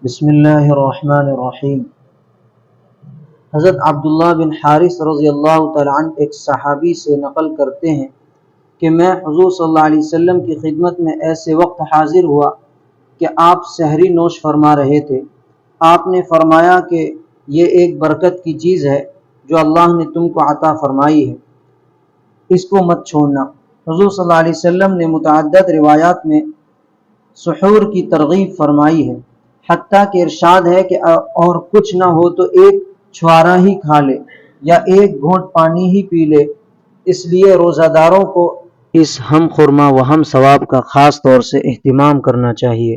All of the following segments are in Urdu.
بسم اللہ الرحمن الرحیم۔ حضرت عبداللہ بن حارث رضی اللہ تعالیٰ عنہ ایک صحابی سے نقل کرتے ہیں کہ میں حضور صلی اللہ علیہ وسلم کی خدمت میں ایسے وقت حاضر ہوا کہ آپ سحری نوش فرما رہے تھے۔ آپ نے فرمایا کہ یہ ایک برکت کی چیز ہے جو اللہ نے تم کو عطا فرمائی ہے، اس کو مت چھوڑنا۔ حضور صلی اللہ علیہ وسلم نے متعدد روایات میں سحور کی ترغیب فرمائی ہے، حتیٰ کہ ارشاد ہے کہ اور کچھ نہ ہو تو ایک چھوارا ہی کھا لے یا ایک گھونٹ پانی ہی پی لے۔ اس لیے روزہ داروں کو اس ہم خرما و ہم ثواب کا خاص طور سے اہتمام کرنا چاہیے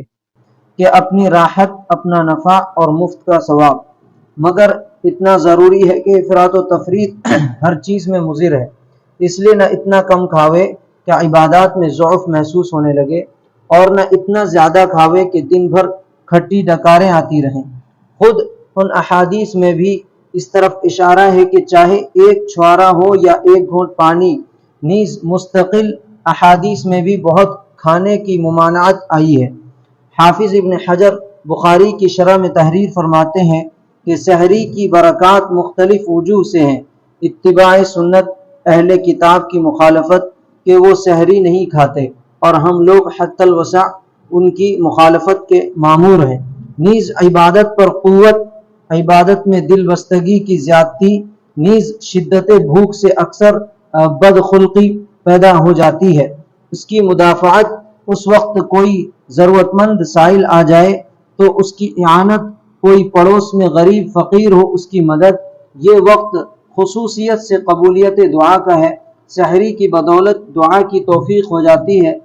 کہ اپنی راحت، اپنا نفع اور مفت کا ثواب، مگر اتنا ضروری ہے کہ افراط و تفریط ہر چیز میں مضر ہے، اس لیے نہ اتنا کم کھاوے کہ عبادات میں ضعف محسوس ہونے لگے اور نہ اتنا زیادہ کھاوے کہ دن بھر کھٹی ڈکاریں آتی رہیں۔ خود ان احادیث میں بھی اس طرف اشارہ ہے کہ چاہے ایک چھوارا ہو یا ایک گھونٹ پانی، نیز مستقل احادیث میں بھی بہت کھانے کی ممانعت آئی ہے۔ حافظ ابن حجر بخاری کی شرح میں تحریر فرماتے ہیں کہ سحری کی برکات مختلف وجوہ سے ہیں۔ اتباع سنت، اہل کتاب کی مخالفت کہ وہ سحری نہیں کھاتے اور ہم لوگ حتی الوسع ان کی مخالفت کے مامور ہیں۔ نیز عبادت پر قوت، عبادت میں دل بستگی کی زیادتی، نیز شدت بھوک سے اکثر بدخلقی پیدا ہو جاتی ہے۔ اس کی مدافعت، اس وقت کوئی ضرورت مند سائل آ جائے تو اس کی اعانت، کوئی پڑوس میں غریب فقیر ہو اس کی مدد، یہ وقت خصوصیت سے قبولیت دعا کا ہے۔ سحری کی بدولت دعا کی توفیق ہو جاتی ہے،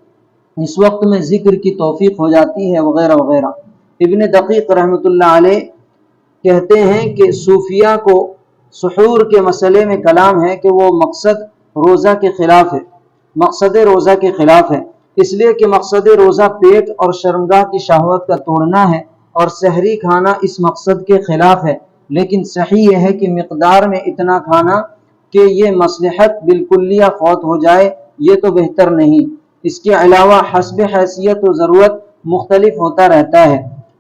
اس وقت میں ذکر کی توفیق ہو جاتی ہے، وغیرہ وغیرہ۔ ابن دقیق رحمۃ اللہ علیہ کہتے ہیں کہ صوفیہ کو سحور کے مسئلے میں کلام ہے کہ وہ مقصد روزہ کے خلاف ہے، مقصد روزہ کے خلاف ہے، اس لیے کہ مقصد روزہ پیٹ اور شرمگاہ کی شہوت کا توڑنا ہے اور سحری کھانا اس مقصد کے خلاف ہے۔ لیکن صحیح یہ ہے کہ مقدار میں اتنا کھانا کہ یہ مصلحت بالکلیہ فوت ہو جائے، یہ تو بہتر نہیں۔ اس کے علاوہ حسب حیثیت و ضرورت مختلف ہوتا رہتا ہے۔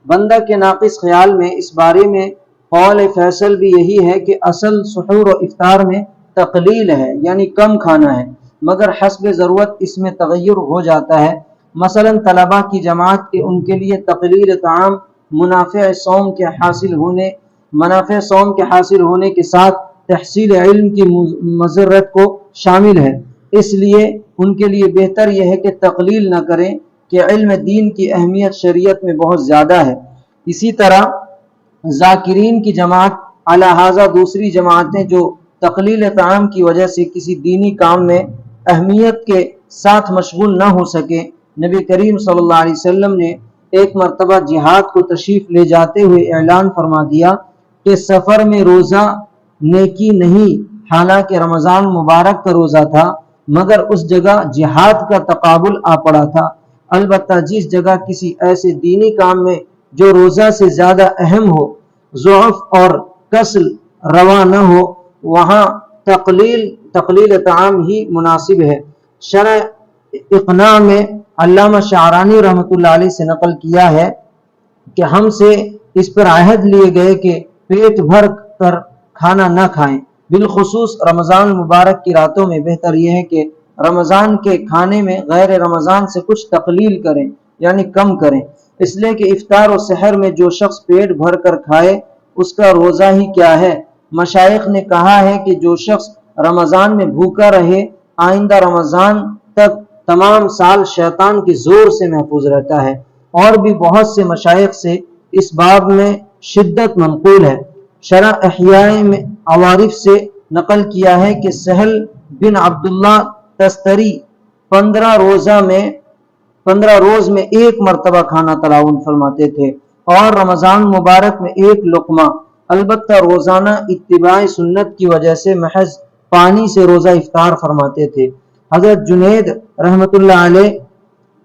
بندہ کے ناقص خیال میں اس بارے میں قول فیصل بھی یہی ہے کہ اصل سحور و افطار میں تقلیل ہے، یعنی کم کھانا ہے، مگر حسب ضرورت اس میں تغیر ہو جاتا ہے۔ مثلا طلباء کی جماعت کے ان کے لیے تقلیل طعام منافع صوم کے حاصل ہونے کے ساتھ تحصیل علم کی مضرت کو شامل ہے، اس لیے ان کے لیے بہتر یہ ہے کہ تقلیل نہ کریں کہ علم دین کی اہمیت شریعت میں بہت زیادہ ہے۔ اسی طرح ذاکرین کی جماعت علی ھذا دوسری جماعتیں جو تقلیل طعام کی وجہ سے کسی دینی کام میں اہمیت کے ساتھ مشغول نہ ہو سکے، نبی کریم صلی اللہ علیہ وسلم نے ایک مرتبہ جہاد کو تشریف لے جاتے ہوئے اعلان فرما دیا کہ سفر میں روزہ نیکی نہیں، حالانکہ رمضان مبارک کا روزہ تھا، مگر اس جگہ جہاد کا تقابل آ پڑا تھا۔ البتہ جس جگہ کسی ایسے دینی کام میں جو روزہ سے زیادہ اہم ہو، ضعف اور کسل روا نہ ہو، وہاں تقلیل طعام ہی مناسب ہے۔ شرح اقناع میں علامہ شعرانی رحمۃ اللہ علیہ سے نقل کیا ہے کہ ہم سے اس پر عہد لیے گئے کہ پیٹ بھر کر کھانا نہ کھائیں، بالخصوص رمضان مبارک کی راتوں میں بہتر یہ ہے کہ رمضان کے کھانے میں غیر رمضان سے کچھ تقلیل کریں، یعنی کم کریں، اس لیے کہ افطار و سحر میں جو شخص پیٹ بھر کر کھائے اس کا روزہ ہی کیا ہے۔ مشائخ نے کہا ہے کہ جو شخص رمضان میں بھوکا رہے، آئندہ رمضان تک تمام سال شیطان کے زور سے محفوظ رہتا ہے۔ اور بھی بہت سے مشائخ سے اس باب میں شدت منقول ہے۔ شرح احیاء میں عوارف سے نقل کیا ہے کہ سہل بن عبداللہ تستری 15 روز میں ایک مرتبہ کھانا تناول فرماتے تھے اور رمضان مبارک میں ایک لقمہ، البتہ روزانہ اتباع سنت کی وجہ سے محض پانی سے روزہ افطار فرماتے تھے۔ حضرت جنید رحمۃ اللہ علیہ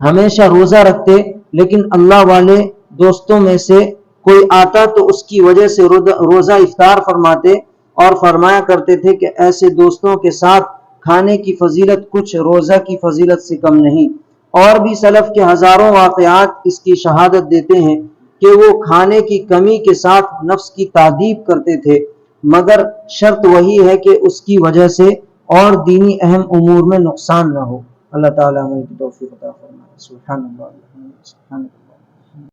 ہمیشہ روزہ رکھتے، لیکن اللہ والے دوستوں میں سے کوئی آتا تو اس کی وجہ سے روزہ افطار فرماتے اور فرمایا کرتے تھے کہ ایسے دوستوں کے ساتھ کھانے کی فضیلت کچھ روزہ کی فضیلت سے کم نہیں۔ اور بھی سلف کے ہزاروں واقعات اس کی شہادت دیتے ہیں۔ کہ وہ کھانے کی کمی کے ساتھ نفس کی تعذیب کرتے تھے، مگر شرط وہی ہے کہ اس کی وجہ سے اور دینی اہم امور میں نقصان نہ ہو۔ اللہ تعالیٰ ہمیں توفیق عطا فرمائے۔ سبحان اللہ۔